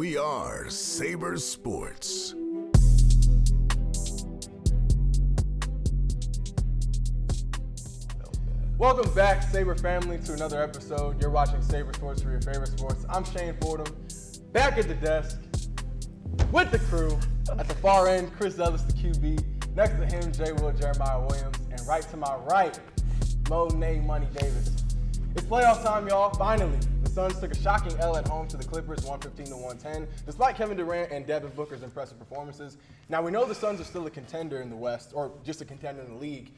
We are Saber Sports. Welcome back, Saber family, to another episode. You're watching Saber Sports for your favorite sports. I'm Shane Fordham, back at the desk with the crew. At the far end, Chris Ellis, the QB. Next to him, J. Will, Jeremiah Williams. And right to my right, Mo Nay Money Davis. It's playoff time, y'all. Finally, the Suns took a shocking L at home to the Clippers, 115-110, despite Kevin Durant and Devin Booker's impressive performances. Now, we know the Suns are still a contender in the West, or just a contender in the league,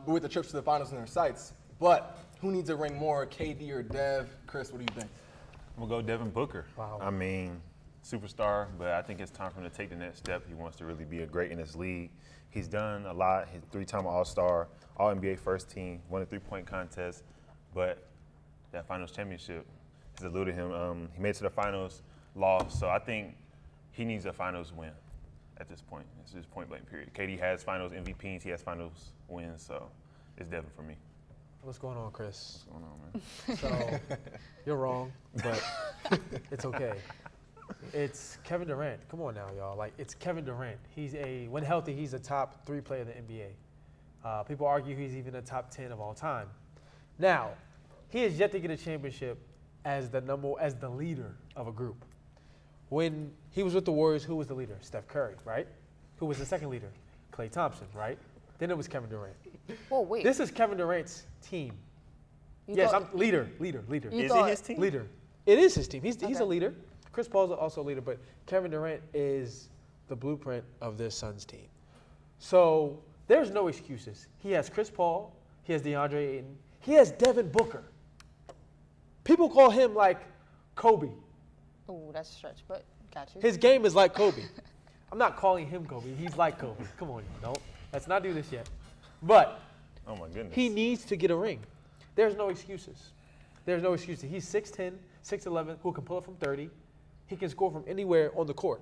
with the trips to the finals in their sights. But who needs a ring more, KD or Dev? Chris, what do you think? I'm going to go Devin Booker. Wow. I mean, superstar, but I think it's time for him to take the next step. He wants to really be a great in this league. He's done a lot. He's three-time All-Star, All-NBA first team, won a three-point contest. But that finals championship has eluded him. He made it to the finals, lost. So I think he needs a finals win at this point. It's just point-blank period. KD has finals MVPs. He has finals wins. So it's Devin for me. What's going on, Chris? What's going on, man? So, you're wrong, but it's okay. It's Kevin Durant. Come on now, y'all. Like, it's Kevin Durant. When healthy, he's a top 3 player in the NBA. People argue he's even a top 10 of all time. Now, he has yet to get a championship as the leader of a group. When he was with the Warriors, who was the leader? Steph Curry, right? Who was the second leader? Klay Thompson, right? Then it was Kevin Durant. Whoa, wait. This is Kevin Durant's team. Yes, I'm leader. Is it his team? Leader. It is his team. He's a leader. Chris Paul's also a leader, but Kevin Durant is the blueprint of this Suns team. So there's no excuses. He has Chris Paul. He has DeAndre Ayton. He has Devin Booker. People call him like Kobe. Oh, that's a stretch, but got you. His game is like Kobe. I'm not calling him Kobe. He's like Kobe. Come on, let's not do this yet. But Oh, my goodness. he needs to get a ring. There's no excuses. There's no excuses. He's 6'10", 6'11", who can pull up from 30. He can score from anywhere on the court.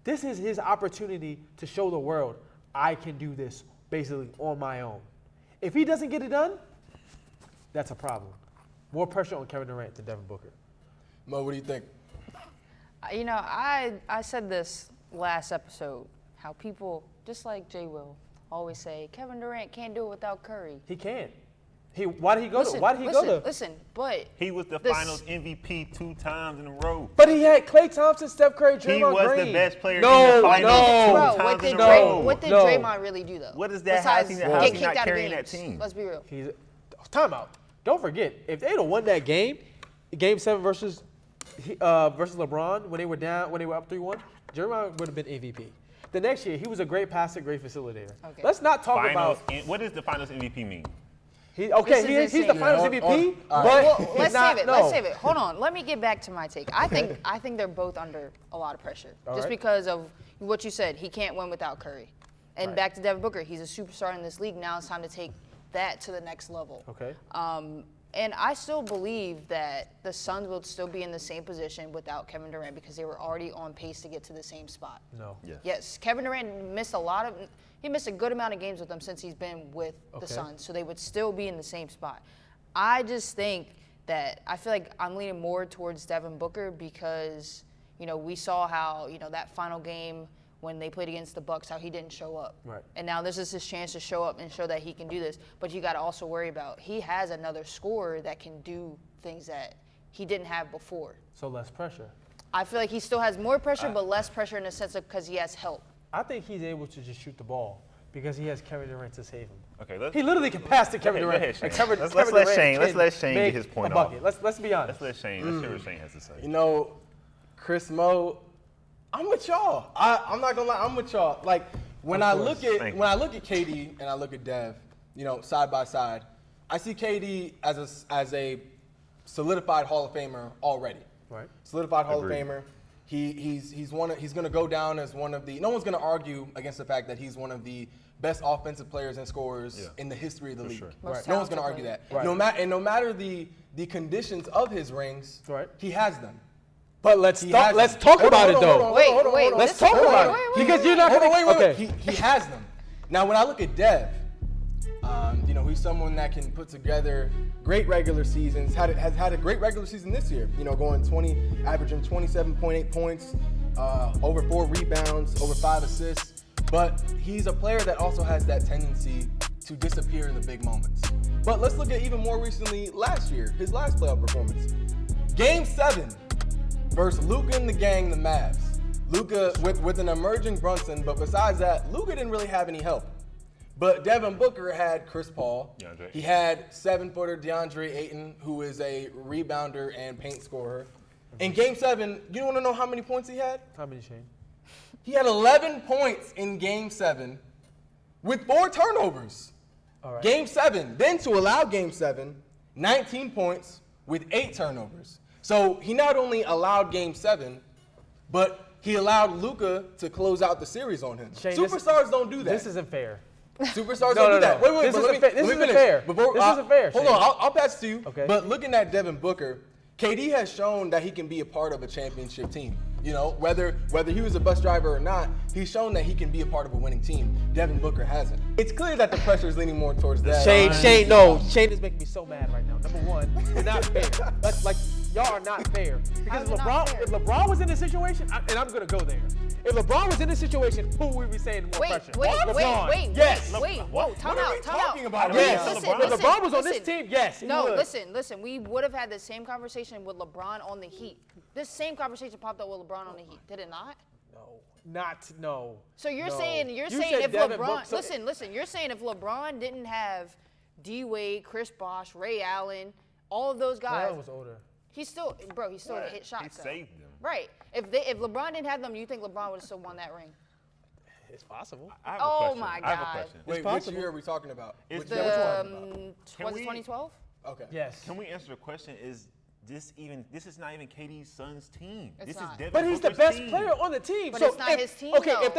This is his opportunity to show the world, I can do this basically on my own. If he doesn't get it done, that's a problem. More pressure on Kevin Durant than Devin Booker. Mo, what do you think? You know, I said this last episode, how people, just like J. Will, always say, Kevin Durant can't do it without Curry. He can't. Why did he go to? Listen, but He was the finals MVP 2 times in a row. But he had Klay Thompson, Steph Curry, Draymond Green. He was the best player in the finals 2 times in a row. What did Draymond really do though? What is that? Besides How is he get not kicked out of carrying that games? team? Let's be real. Timeout. Don't forget, if they'd have won that game, Game 7 versus LeBron, when they were up 3-1, Draymond would have been MVP. The next year, he was a great passer, great facilitator. Okay. Let's not talk about what does the finals MVP mean? He's the finals MVP, but let's save it. Hold on. Let me get back to my take. I think they're both under a lot of pressure. Because of what you said. He can't win without Curry. And back to Devin Booker. He's a superstar in this league. Now it's time to take that to the next level. Okay. And I still believe that the Suns will still be in the same position without Kevin Durant because they were already on pace to get to the same spot. No. Yes, Kevin Durant missed a good amount of games with them since he's been with the Suns, so they would still be in the same spot. I just think that I feel like I'm leaning more towards Devin Booker because, we saw how, that final game when they played against the Bucks, how he didn't show up. Right. And now this is his chance to show up and show that he can do this. But you got to also worry about he has another scorer that can do things that he didn't have before. So less pressure. I feel like he still has more pressure, but less pressure in the sense of because he has help. I think he's able to just shoot the ball because he has Kevin Durant to save him. Okay, he literally can pass to Kevin Durant. Let's let Shane get his point off. Let's be honest. Let's hear what Shane has to say. Chris, Mo, I'm with y'all. I'm not gonna lie, I'm with y'all. Like when I look at KD and I look at Dev, side by side, I see KD as a solidified Hall of Famer already. Right. Solidified Hall of Famer. He's gonna go down as one of the. No one's gonna argue against the fact that he's one of the best offensive players and scorers in the history of the league. Sure. Right. No one's gonna argue that. Right. No matter the conditions of his rings, he has them. But let's talk about it though. Wait. Let's talk about it because you're not going to. He has them. Now, when I look at Dev, He's someone that can put together great regular seasons. Has had a great regular season this year. Averaging 27.8 points, over 4 rebounds, over 5 assists. But he's a player that also has that tendency to disappear in the big moments. But let's look at even more recently last year, his last playoff performance. Game 7 versus Luka and the gang, the Mavs. Luka with an emerging Brunson, but besides that, Luka didn't really have any help. But Devin Booker had Chris Paul. DeAndre. He had 7-footer DeAndre Ayton, who is a rebounder and paint scorer. In Game 7, you want to know how many points he had? How many, Shane? He had 11 points in Game 7 with 4 turnovers. All right. Game 7, then to allow Game 7, 19 points with 8 turnovers. So he not only allowed Game 7, but he allowed Luka to close out the series on him. Shane, Superstars don't do that. This isn't fair. Superstars No, don't do no, that. no. Wait, This but isn't let this me isn't finish. fair. Before, This isn't fair, Hold Shane. on, I'll pass it to you. Okay. But looking at Devin Booker, KD has shown that he can be a part of a championship team. Whether he was a bus driver or not, he's shown that he can be a part of a winning team. Devin Booker hasn't. It's clear that the pressure is leaning more towards that. Shane is making me so mad right now. Number one, you're not fair. Like y'all are not fair. Because How's it not fair? if LeBron was in this situation, and I'm gonna go there. If LeBron was in this situation, who would we be saying more pressure? LeBron. Yes. Whoa, time What are we out, time talking out. about? Yes. Listen, If LeBron was on this listen. team, yes. he No, would. listen. We would have had the same conversation with LeBron on the Heat. This same conversation popped up with LeBron on the Heat, did it not? No. So you're No. saying You saying said if Devin LeBron Booker- listen, you're saying if LeBron didn't have D Wade, Chris Bosh, Ray Allen, all of those guys, Brown was older. he still hit shots. He though. saved them. Right. If LeBron didn't have them, you think LeBron would have still won that ring? It's possible. I have a Oh question. my I have God. a question. Wait, which possible. year are we talking about? Is Which the- year are we talking about? Was we- it 2012? Okay. Yes. Can we answer the question? Is this is not even KD's son's team. It's this not. is Devin But he's the Booker's best team. player on the team. But so it's not if, his team, Okay, though. if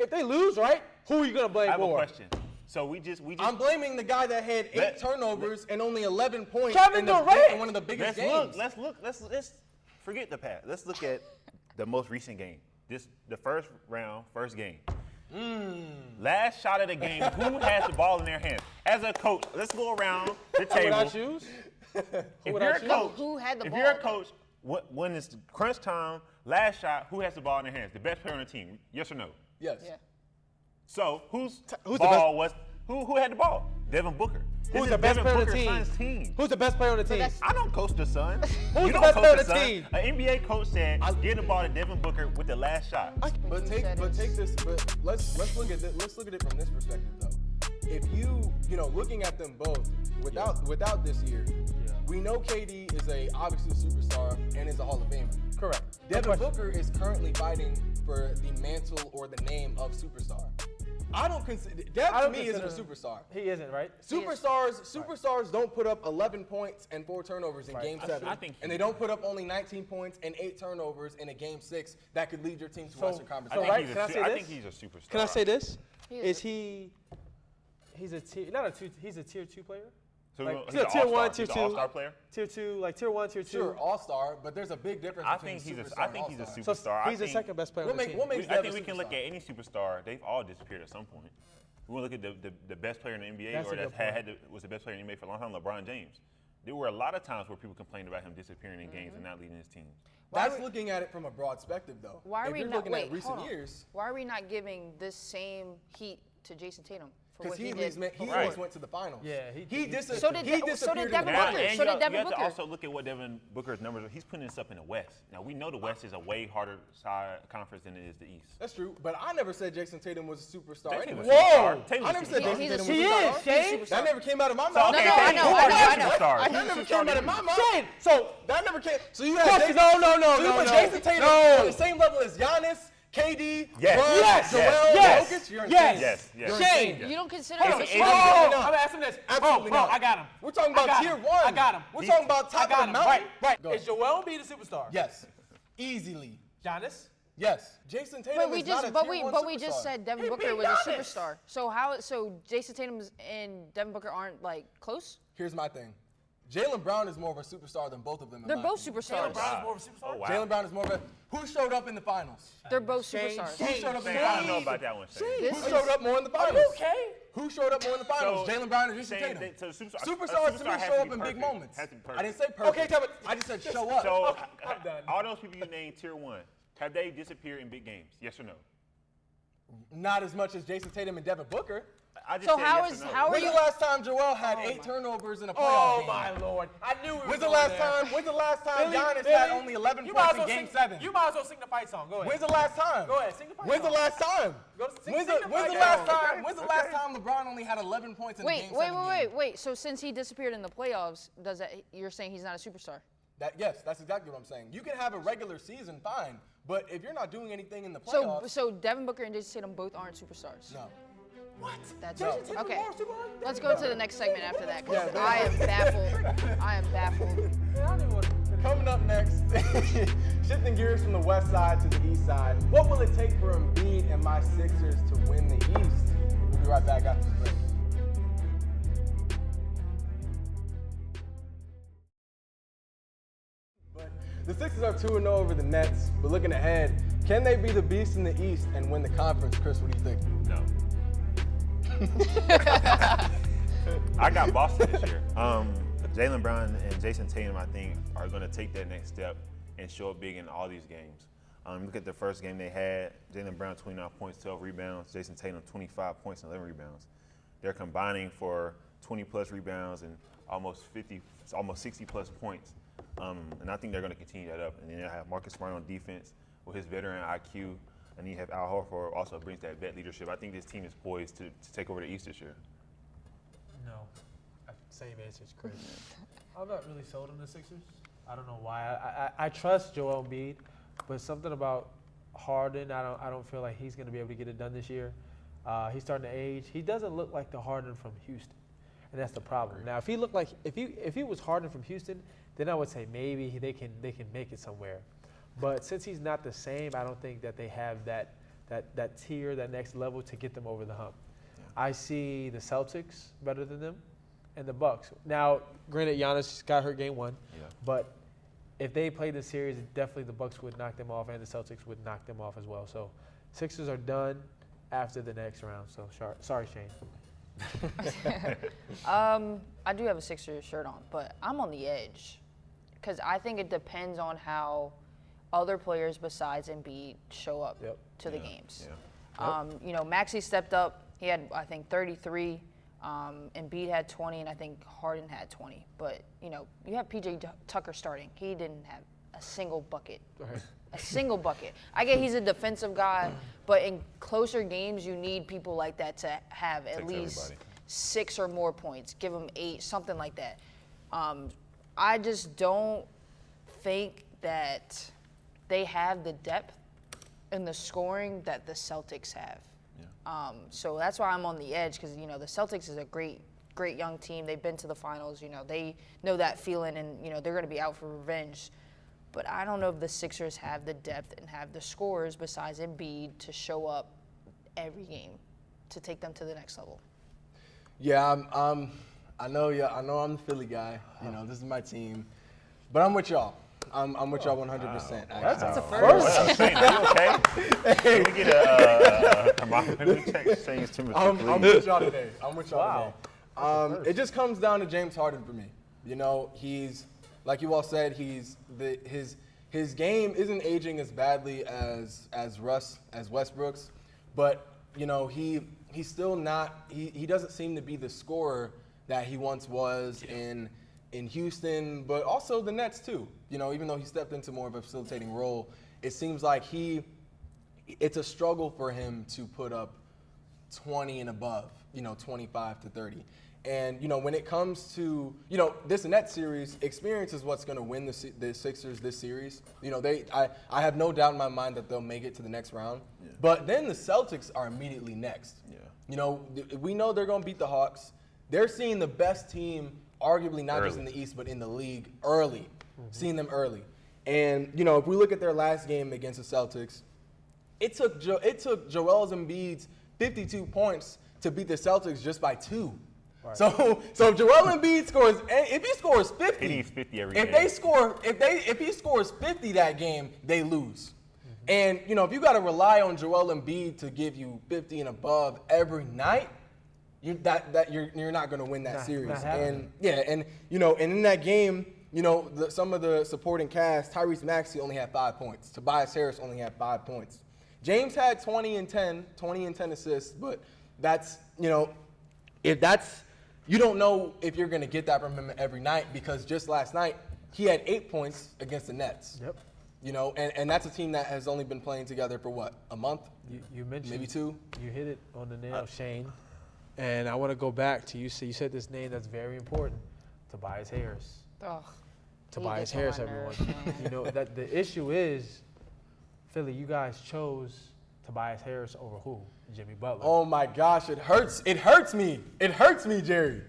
they lose, right? Who are you gonna blame I have a more? question. So we just I'm blaming the guy that had 8 Let- turnovers and only 11 points Kevin Durant. in one of the biggest let's games. look. Let's forget the past. Let's look at the most recent game. The first round, first game. Last shot of the game. Who has the ball in their hands? As a coach, let's go around the Who would table. I choose? If would you're I a choose? coach, Who had the if ball? you're a coach, when it's crunch time, last shot, who has the ball in their hands? The best player on the team. Yes or no? Yes. Yeah. So whose the ball was? Who had the ball? Devin Booker. This Who's is the best Devin player on the Booker's team? son's team. Who's the best player on the team? that's- I don't coach the Suns. Who's You the don't best coach player on the Suns. team? An NBA coach said, "Get the ball to Devin Booker with the last shot." But Who take said it's- this. But let's look at this. Let's look at it from this perspective though. If looking at them both without this year, we know KD is obviously a superstar and is a Hall of Famer. Correct. Devin Booker is currently fighting for the mantle or the name of superstar. I don't consider Dev I to don't me isn't a consider- superstar. He isn't, right? Superstars don't put up 11 points and 4 turnovers in Right. Game 7, I think and they don't put up only 19 points and 8 turnovers in a Game 6 that could lead your team to Western Conference. I think, right, he's, can I a, say I this? think he's a superstar. Can I say this? He is. Is he? He's a tier, he's a tier 2 player. So Like, he's he's a an tier all-star. 1, He's tier an 2. all-star player. Tier 2, like tier 1, tier 2. Sure, all-star, but there's a big difference I between think he's superstar I and think he's a all-star. So superstar. he's the second best player What on the make- team. what makes I Dev think a we can look superstar? at any superstar. They've all disappeared at some point. We want to look at the best player in the NBA, That's or a good was the best player in the NBA for a long time, LeBron James. There were a lot of times where people complained about him disappearing in games and not leading his team. That's looking at it from a broad perspective, though. Why are if we you're not? looking Wait, at recent hold on. years, Why are we not giving this same heat to Jason Tatum for because what he he always did? always went to the finals. Yeah, he So did disappeared Devin in the Booker. finals. So did Devin you have to Booker. also look at what Devin Booker's numbers are. He's putting this up in the West. Now, we know the West is a way harder side conference than it is the East. That's true, but I never said Jason Tatum was a superstar Tatum anyway. was a superstar. Whoa! Tatum I was never a said Yeah, Jason he's a Tatum was He a is, superstar. Shane. That never came out of my mouth. No, Okay, I know. who are the I know. superstars? That Who's never the came out of superstar? my mouth. Shane, so That never came. So you had Question, Jason, no. so you put Jason Tatum No. on the same level as Giannis, KD, Yes. Bron, Yes. Joel, Yes. Jokic. You're Yes. insane. Yes, yes. You're Shane, insane. You don't consider Hold him on, a hold Oh, superstar? not. I'm gonna ask him this. Absolutely bro, not. I got him. We're talking I about got tier him. 1. I got him. We're talking about top I of got the him. mountain. Right. Go Is ahead. Joel Embiid a superstar? Yes. Easily. Giannis? Yes. Jason Tatum But we is not just, a but tier we, one but we just superstar. said Devin He Booker beat was a Giannis. superstar. So Jason Tatum and Devin Booker aren't like close? Here's my thing. Jaylen Brown is more of a superstar than both of them. They're both superstars. Brown's more of a superstar. Oh, wow. Jaylen Brown is more of a. Who showed up in the finals? They're both superstars. Who showed up in the I don't finals? know about that one, Shane. This Who is- showed up more in the finals? Are you okay? Who showed up more in the finals? So, Jaylen Brown and Jason Shane, Tatum. so a Superstars to me superstar has show to up be in big perfect. moments. Has to be perfect. I didn't say perfect. Okay, tell me. I just said show up. So, I'm done. all those people you named tier 1, have they disappeared in big games? Yes or no? Not as much as Jason Tatum and Devin Booker. I just So said how yes is- or no. how are When's you- the last time Joel had 8 turnovers in a playoff Oh game? my Lord! I knew. When's the last time Giannis had only 11 points in Game 7? You might as well sing the fight song. Go ahead. When's the last time? Go ahead, sing the fight When's the song. last time? Go sing- When's sing the the when's fight the last song. time? When's the last time LeBron only had 11 points in a Game 7 game? Wait. So since he disappeared in the playoffs, you're saying he's not a superstar? Yes, that's exactly what I'm saying. You can have a regular season, fine, but if you're not doing anything in the playoffs, So Devin Booker and Jason Tatum both aren't superstars. no. What? That's No. right. Okay. More superstar? Let's go to the next segment after that because Yeah, I am baffled. I am baffled. I don't even want to. Coming up next, shifting gears from the west side to the east side. What will it take for Embiid and my Sixers to win the East? We'll be right back after the break. But the Sixers are 2-0 over the Nets, but looking ahead, can they be the beast in the East and win the conference? Chris, what do you think? No. I got Boston this year. Jaylen Brown and Jason Tatum, I think, are going to take that next step and show up big in all these games. Look at the first game they had. Jaylen Brown, 29 points, 12 rebounds. Jason Tatum, 25 points and 11 rebounds. They're combining for 20-plus rebounds and almost 60-plus points. And I think they're going to continue that up. And then you have Marcus Smart on defense with his veteran IQ. And you have Al Horford also brings that vet leadership. I think this team is poised to take over the East this year. No. Same answer as Chris. I'm not really sold on the Sixers. I don't know why. I trust Joel Embiid, but something about Harden, I don't feel like he's going to be able to get it done this year. He's starting to age. He doesn't look like the Harden from Houston, and that's the problem. Now, if he looked like if he was Harden from Houston, then I would say maybe they can make it somewhere. But since he's not the same, I don't think that they have that tier, that next level to get them over the hump. Yeah. I see the Celtics better than them, and the Bucks. Now, granted, Giannis got hurt game 1, but if they played the series, definitely the Bucks would knock them off, and the Celtics would knock them off as well. So, Sixers are done after the next round. So, sorry, Shane. I do have a Sixers shirt on, but I'm on the edge because I think it depends on how other players besides Embiid show up to the games. Yeah. Maxey stepped up. He had, I think, 33. Embiid had 20, and I think Harden had 20. But, you have P.J. Tucker starting. He didn't have a single bucket. A single bucket. I get he's a defensive guy, but in closer games, you need people like that to have at least 6 or more points. Give them 8, something like that. I just don't think that they have the depth and the scoring that the Celtics have. Yeah. So that's why I'm on the edge because, the Celtics is a great young team. They've been to the finals. They know that feeling and, they're going to be out for revenge. But I don't know if the Sixers have the depth and have the scores besides Embiid to show up every game to take them to the next level. Yeah, I know I'm the Philly guy. This is my team. But I'm with y'all. I'm with y'all 100%. That's a first. Shane, are you okay? Can we get a thermometer? Let me check Shane's temperature, I'm please. with y'all today. It just comes down to James Harden for me. He's, like you all said, his game isn't aging as badly as Westbrook's, but he's still not. He doesn't seem to be the scorer that he once was in Houston, but also the Nets too. Even though he stepped into more of a facilitating role, it seems like it's a struggle for him to put up 20 and above, 25 to 30. And, when it comes to, this Nets series, experience is what's going to win the Sixers this series. I have no doubt in my mind that they'll make it to the next round. Yeah. But then the Celtics are immediately next. Yeah. We know they're going to beat the Hawks. They're seeing the best team, arguably not just in the East, but in the league early, seeing them early. And, if we look at their last game against the Celtics, it took Joel Embiid's 52 points to beat the Celtics just by 2. Right. So if Joel Embiid scores, if he scores 50, He needs 50 every if game. if he scores 50 that game, they lose. And if you got to rely on Joel Embiid to give you 50 and above every night, you're not going to win that series. Not happening. And in that game, some of the supporting cast, Tyrese Maxey only had 5 points. Tobias Harris only had 5 points. James had 20 and 10 assists, but that's, if that's, you don't know if you're going to get that from him every night, because just last night he had 8 points against the Nets. Yep. And that's a team that has only been playing together for what, a month? You mentioned Maybe 2. You hit it on the nail, Shane. And I want to go back to you said this name that's very important, Tobias Harris. Ugh. Tobias He gets on Harris, my everyone. nerves, man. That the issue is, Philly, you guys chose Tobias Harris over who? Jimmy Butler. Oh my gosh, it hurts. It hurts me. It hurts me, Jerry.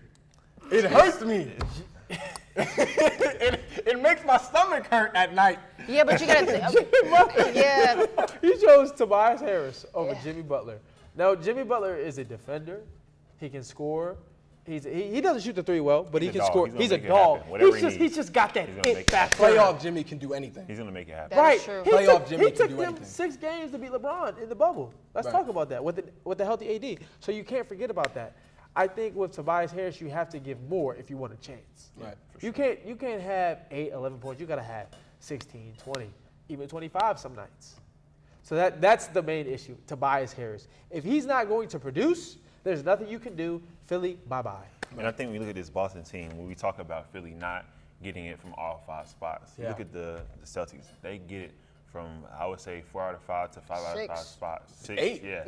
It hurts me. it makes my stomach hurt at night. Yeah, but you gotta. Yeah. He chose Tobias Harris over Jimmy Butler. Now, Jimmy Butler is a defender. He can score. He doesn't shoot the three well, but he can score. He's a dog. He's just got that it factor. Playoff Jimmy can do anything. He's going to make it happen. That is Right. true. Playoff Jimmy He can took do them anything. 6 games to beat LeBron in the bubble. Let's Right. talk about that with the healthy AD. So you can't forget about that. I think with Tobias Harris, you have to give more if you want a chance. Right. You can't have 8, 11 points. You got to have 16, 20, even 25 some nights. So that's the main issue, Tobias Harris. If he's not going to produce, there's nothing you can do. Philly, bye-bye. And I think when you look at this Boston team, when we talk about Philly not getting it from all 5 spots, you look at the Celtics, they get it from, I would say, 4 out of 5 to 5 out of 5 6. spots. 6, 8. yeah.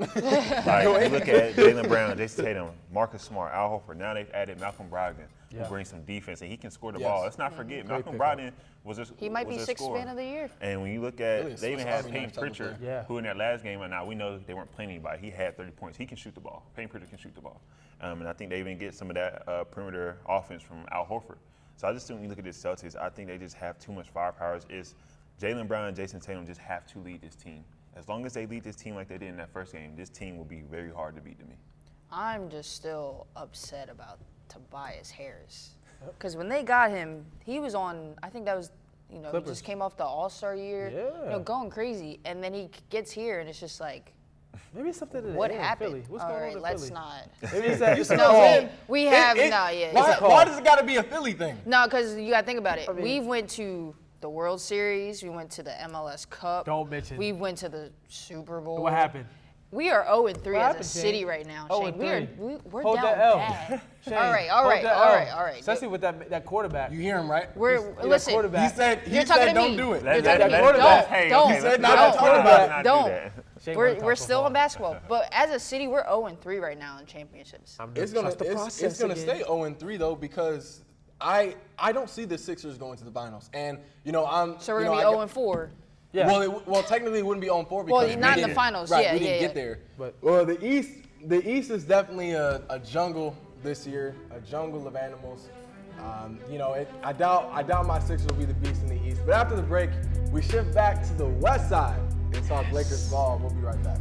Like, you look at Jaylen Brown, Jason Tatum, Marcus Smart, Al Horford. Now they've added Malcolm Brogdon, who brings some defense, and he can score the ball. Let's not forget, Malcolm Brogdon was a He might be was a 6th scorer. man of the year. And when you look at, Really, they even Swiss had Army Payne knife type of Pritchard, player. who in that last game, and now we know they weren't playing anybody. He had 30 points. He can shoot the ball. Payne Pritchard can shoot the ball. And I think they even get some of that perimeter offense from Al Horford. So I just think when you look at this Celtics, I think they just have too much firepower. It's Jaylen Brown and Jason Tatum just have to lead this team. As long as they lead this team like they did in that first game, this team will be very hard to beat to me. I'm just still upset about Tobias Harris. Because when they got him, he was on, I think that was, he Clippers. just came off the All-Star year, Yeah. going crazy. And then he gets here, and it's just like, Maybe it's something in the what air in happened? Philly. What's All going right, on in let's Philly? not. Maybe it's that. No, we have, Why does it got to be a Philly thing? No, because you got to think about it. I mean- We went to the World Series. We went to the MLS Cup. Don't mention. We went to the Super Bowl. What happened? We are 0-3 What as happened, a city Shane? right now, 0-3. Shane. We're Hold down that L. bad. Shane, All right. hold that L. Especially with that quarterback. You hear him, right? Listen. quarterback. He said You're talking to don't me. do it. You're Let- talking to let- me. let- Don't. hey, Don't. okay, let's not not talk do about that. Don't. Shane wanna We're talk still football. in basketball, but as a city, we're 0-3 right now in championships. It's gonna stay 0-3 though, because I don't see the Sixers going to the finals, and I'm So we're gonna be 0-4. Yeah. Well, technically it wouldn't be 0-4 because Well, we not in the didn't- finals. Right, Yeah, we didn't yeah, get yeah. there. But- Well, the East is definitely a jungle this year, a jungle of animals. I doubt my Sixers will be the beast in the East. But after the break, we shift back to the West Side and talk Lakers ball. We'll be right back.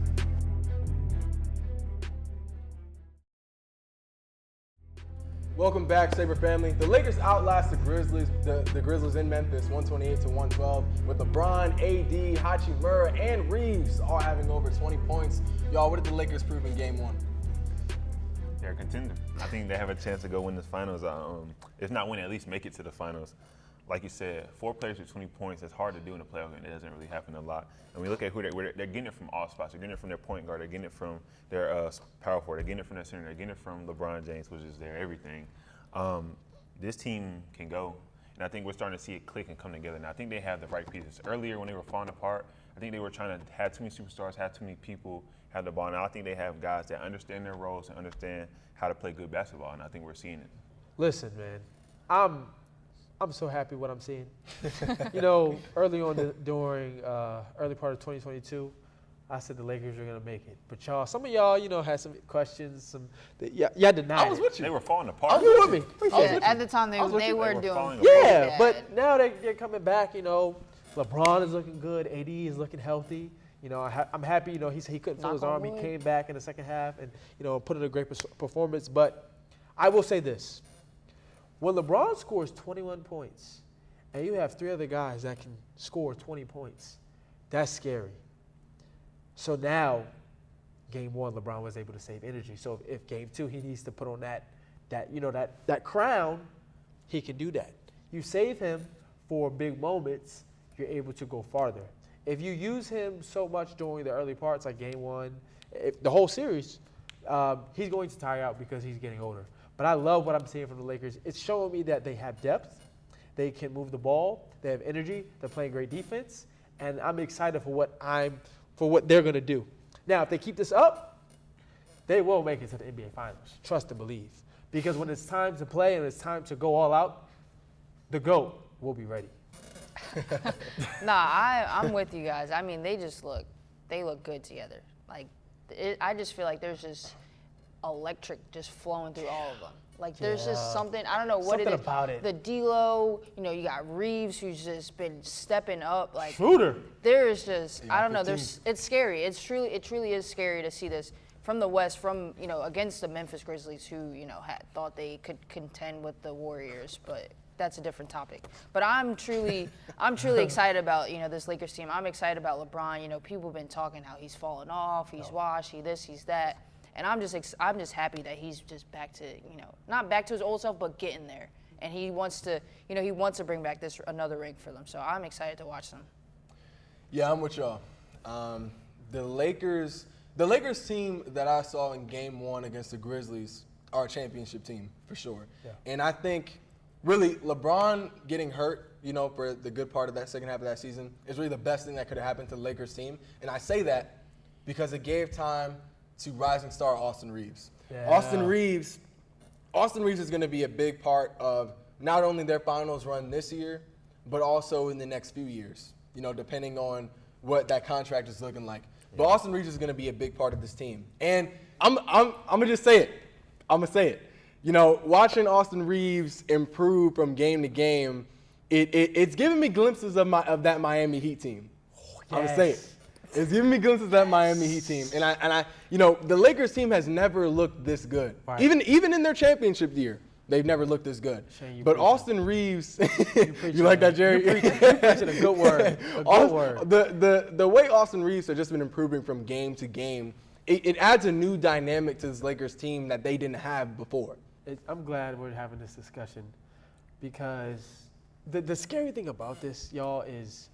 Welcome back, Saber family. The Lakers outlast the Grizzlies, the Grizzlies in Memphis, 128-112, with LeBron, AD, Hachimura, and Reeves all having over 20 points. Y'all, what did the Lakers prove in Game 1? They're a contender. I think they have a chance to go win this finals. If not win, at least make it to the finals. Like you said, 4 players with 20 points, it's hard to do in a playoff game. It doesn't really happen a lot. And we look at who they're getting it from all spots. They're getting it from their point guard. They're getting it from their power forward. They're getting it from their center. They're getting it from LeBron James, which is their everything. This team can go. And I think we're starting to see it click and come together. Now, I think they have the right pieces. Earlier, when they were falling apart, I think they were trying to have too many superstars, have too many people have the ball. Now, I think they have guys that understand their roles and understand how to play good basketball, and I think we're seeing it. Listen, man, I'm so happy what I'm seeing. Early on during early part of 2022, I said the Lakers were gonna make it, but some of y'all, had some questions. Y'all denied. I was with you. They were falling apart. You with me? Yeah, at the time, I was with they you. were They were doing falling Yeah, bad. but now they're coming back. LeBron is looking good. AD is looking healthy. I'm happy. He couldn't feel his Knock on arm. He wood. came back in the second half and put in a great performance. But I will say this. When LeBron scores 21 points and you have 3 other guys that can score 20 points, that's scary. So now, game 1, LeBron was able to save energy. So if game 2, he needs to put on that crown, he can do that. You save him for big moments, you're able to go farther. If you use him so much during the early parts, like game 1, the whole series, he's going to tire out because he's getting older. But I love what I'm seeing from the Lakers. It's showing me that they have depth, they can move the ball, they have energy, they're playing great defense, and I'm excited for what they're going to do. Now, if they keep this up, they will make it to the NBA Finals. Trust and believe. Because when it's time to play and it's time to go all out, the GOAT will be ready. I'm with you guys. I mean, they look good together. Like, I just feel like there's just electric just flowing through all of them. Like, there's just something, I don't know what it is. Something about it. The D-Lo, you got Reeves, who's just been stepping up. Like, Shooter. there is just, I don't know, it's scary. It truly is scary to see this from the West, against the Memphis Grizzlies, who, thought they could contend with the Warriors, but that's a different topic. But I'm truly excited about, this Lakers team. I'm excited about LeBron. People have been talking how he's fallen off, he's washed, he's this, he's that. And I'm just happy that he's just back to, not back to his old self, but getting there. And he wants to, bring back another ring for them. So I'm excited to watch them. Yeah, I'm with y'all. The Lakers team that I saw in game 1 against the Grizzlies are a championship team for sure. Yeah. And I think really LeBron getting hurt, for the good part of that second half of that season is really the best thing that could have happened to the Lakers team. And I say that because it gave time to rising star Austin Reeves. Yeah. Austin Reeves is going to be a big part of not only their finals run this year, but also in the next few years, depending on what that contract is looking like. Yeah. But Austin Reeves is going to be a big part of this team. And I'm going to just say it. I'm going to say it. Watching Austin Reeves improve from game to game, it's giving me glimpses of that Miami Heat team. Yes. I'm going to say it. It's giving me glimpses of that Miami Heat team. And I the Lakers team has never looked this good. Right. Even in their championship year, they've never looked this good. Shane, but Austin Reeves, you like that, Jerry? You're preaching a good word. The way Austin Reeves has just been improving from game to game, it adds a new dynamic to this Lakers team that they didn't have before. I'm glad we're having this discussion because the scary thing about this, y'all, is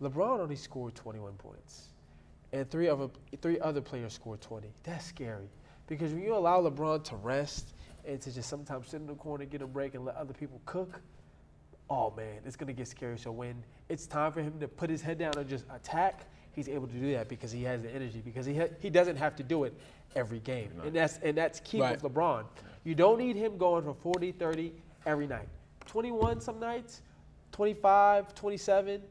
LeBron only scored 21 points. And three other players scored 20. That's scary. Because when you allow LeBron to rest and to just sometimes sit in the corner, get a break, and let other people cook, oh, man, it's going to get scary. So when it's time for him to put his head down and just attack, he's able to do that because he has the energy, because he doesn't have to do it every game. And that's key with LeBron. You don't need him going for 40, 30 every night. 21 some nights, 25, 27,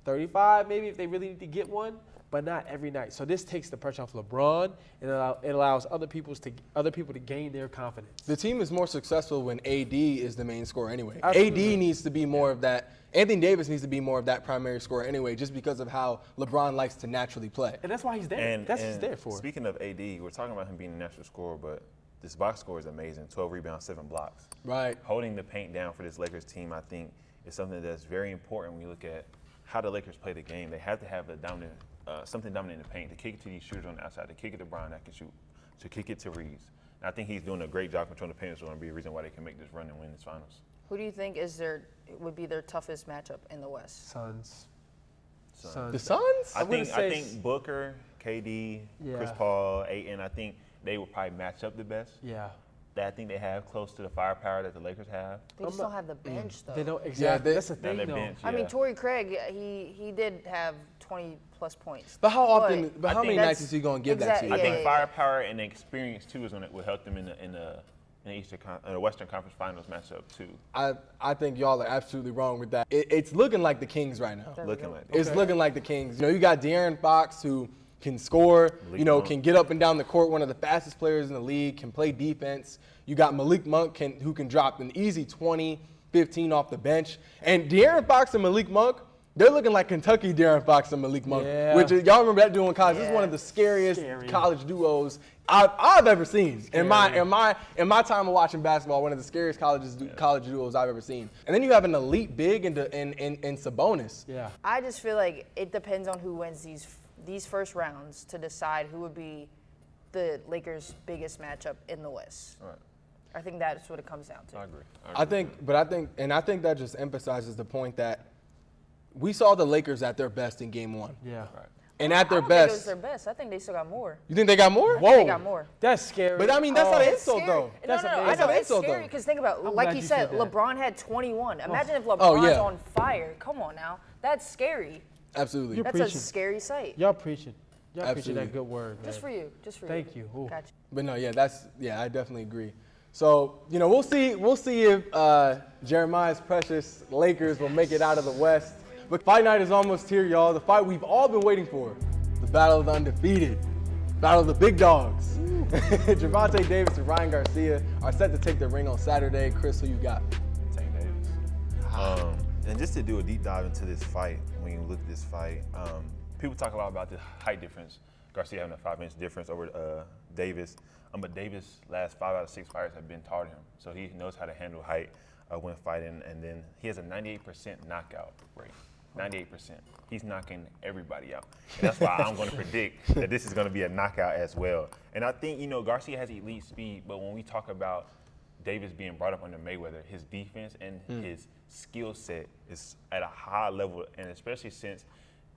35 maybe if they really need to get one, but not every night. So this takes the pressure off LeBron, and it allows other people to gain their confidence. The team is more successful when AD is the main scorer anyway. Absolutely. AD needs to be more of that. Anthony Davis needs to be more of that primary scorer anyway, just because of how LeBron likes to naturally play. And that's why he's there. That's what he's there for. Speaking of AD, we're talking about him being a natural scorer, but this box score is amazing. 12 rebounds, 7 blocks. Right. Holding the paint down for this Lakers team, I think, is something that's very important when you look at how the Lakers play the game. They have to have a dominant, something dominant in the paint, to kick it to these shooters on the outside, to kick it to Brown that can shoot, to kick it to Reeves. And I think he's doing a great job controlling the paint. It's going to be a reason why they can make this run and win this finals. Who do you think would be their toughest matchup in the West? Suns. The Suns? I think Booker, KD, Chris Paul, Ayton, I think they will probably match up the best. Yeah. That I think they have close to the firepower that the Lakers have. They just don't have the bench, though. They don't exactly. Yeah, that's the thing, though. Bench, I mean, Torrey Craig, he did have 20-plus points. But how often? But how many nights is he going to give that to you? I think firepower and experience too will help them in the Western Conference Finals matchup too. I think y'all are absolutely wrong with that. It's looking like the Kings right now. It's looking like the Kings. You got De'Aaron Fox, who can score, can get up and down the court, one of the fastest players in the league, can play defense. You got Malik Monk who can drop an easy 20, 15 off the bench. And De'Aaron Fox and Malik Monk They're looking like Kentucky De'Aaron Fox and Malik Monk, Yeah. which is, y'all remember that duo in college. This is Yeah. one of the scariest Scary. college duos I've ever seen. In Scary. my time of watching basketball, one of the scariest college duos I've ever seen. And then you have an elite big in Sabonis. Yeah. I just feel like it depends on who wins these first rounds to decide who would be the Lakers' biggest matchup in the West. Right. I think that's what it comes down to. I agree. I think that just emphasizes the point that we saw the Lakers at their best in Game 1. Yeah. Right. And at their I don't think it was best, their best. I think they still got more. you think they got more? I think they got more. That's scary. But I mean, that's not an It's insult, scary. though. That's no, amazing. I know That's an it's insult, scary though. because think about, I'm like glad you you said, said that. LeBron had 21. Imagine if LeBron's Oh, yeah. on fire. Come on now, that's scary. Absolutely. You're That's preaching. a scary sight. Y'all preaching. Y'all preaching Absolutely. that good word, man. Just for you. Just for Thank you. Ooh. Gotcha. But no, I definitely agree. So, we'll see if Jeremiah's precious Lakers will make it out of the West. But fight night is almost here, y'all. The fight we've all been waiting for. The battle of the undefeated. Battle of the big dogs. Gervonta Davis and Ryan Garcia are set to take the ring on Saturday. Chris, who you got? Tank Davis. And just to do a deep dive into this fight, when you look at this fight, people talk a lot about the height difference. Garcia having a 5-inch difference over Davis. But Davis' last 5 out of 6 fights have been taught him. So he knows how to handle height when fighting. And then he has a 98% knockout rate. 98%. He's knocking everybody out. And that's why I'm going to predict that this is going to be a knockout as well. And I think, Garcia has elite speed, but when we talk about Davis being brought up under Mayweather, his defense and his skill set is at a high level, and especially since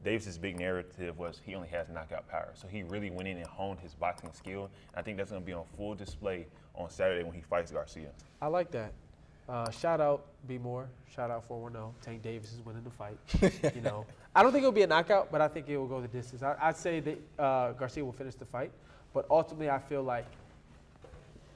Davis's big narrative was he only has knockout power. So he really went in and honed his boxing skill. And I think that's going to be on full display on Saturday when he fights Garcia. I like that. Shout out B Moore. Shout out 410. Tank Davis is winning the fight. I don't think it'll be a knockout, but I think it will go the distance. I'd say that Garcia will finish the fight, but ultimately I feel like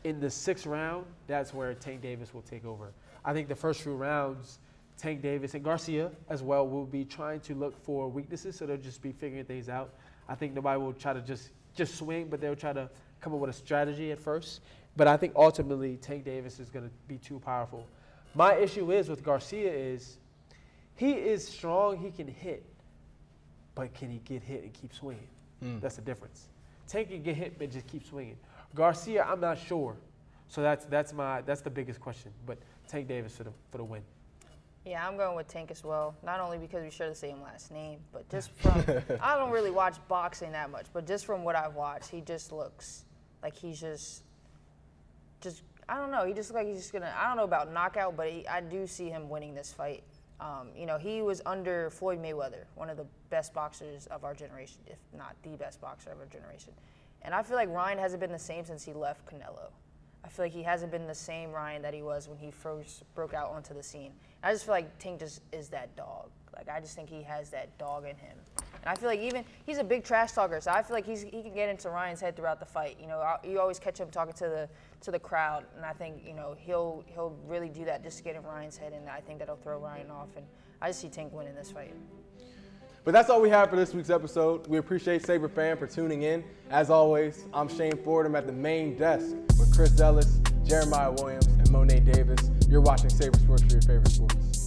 in the 6th round, that's where Tank Davis will take over. I think the first few rounds, Tank Davis and Garcia as well will be trying to look for weaknesses, so they'll just be figuring things out. I think nobody will try to just swing, but they'll try to come up with a strategy at first. But I think ultimately Tank Davis is going to be too powerful. My issue is with Garcia is he is strong, he can hit, but can he get hit and keep swinging? That's the difference. Tank can get hit but just keep swinging. Garcia, I'm not sure. So that's the biggest question. But Tank Davis for the win. Yeah, I'm going with Tank as well. Not only because we share the same last name, but just from I don't really watch boxing that much, but just from what I've watched, he just looks like he's just I don't know. He just looks like he's just gonna. I don't know about knockout, but I do see him winning this fight. He was under Floyd Mayweather, one of the best boxers of our generation, if not the best boxer of our generation. And I feel like Ryan hasn't been the same since he left Canelo. I feel like he hasn't been the same Ryan that he was when he first broke out onto the scene. And I just feel like Tank just is that dog. Like, I just think he has that dog in him. And I feel like even he's a big trash talker, so I feel like he can get into Ryan's head throughout the fight. You always catch him talking to the crowd, and I think he'll really do that just to get in Ryan's head, and I think that'll throw Ryan off. And I just see Tank winning this fight. But that's all we have for this week's episode. We appreciate Saber Fan for tuning in. As always, I'm Shane Fordham at the main desk with Chris Ellis, Jeremiah Williams, and Monet Davis. You're watching Saber Sports for your favorite sports.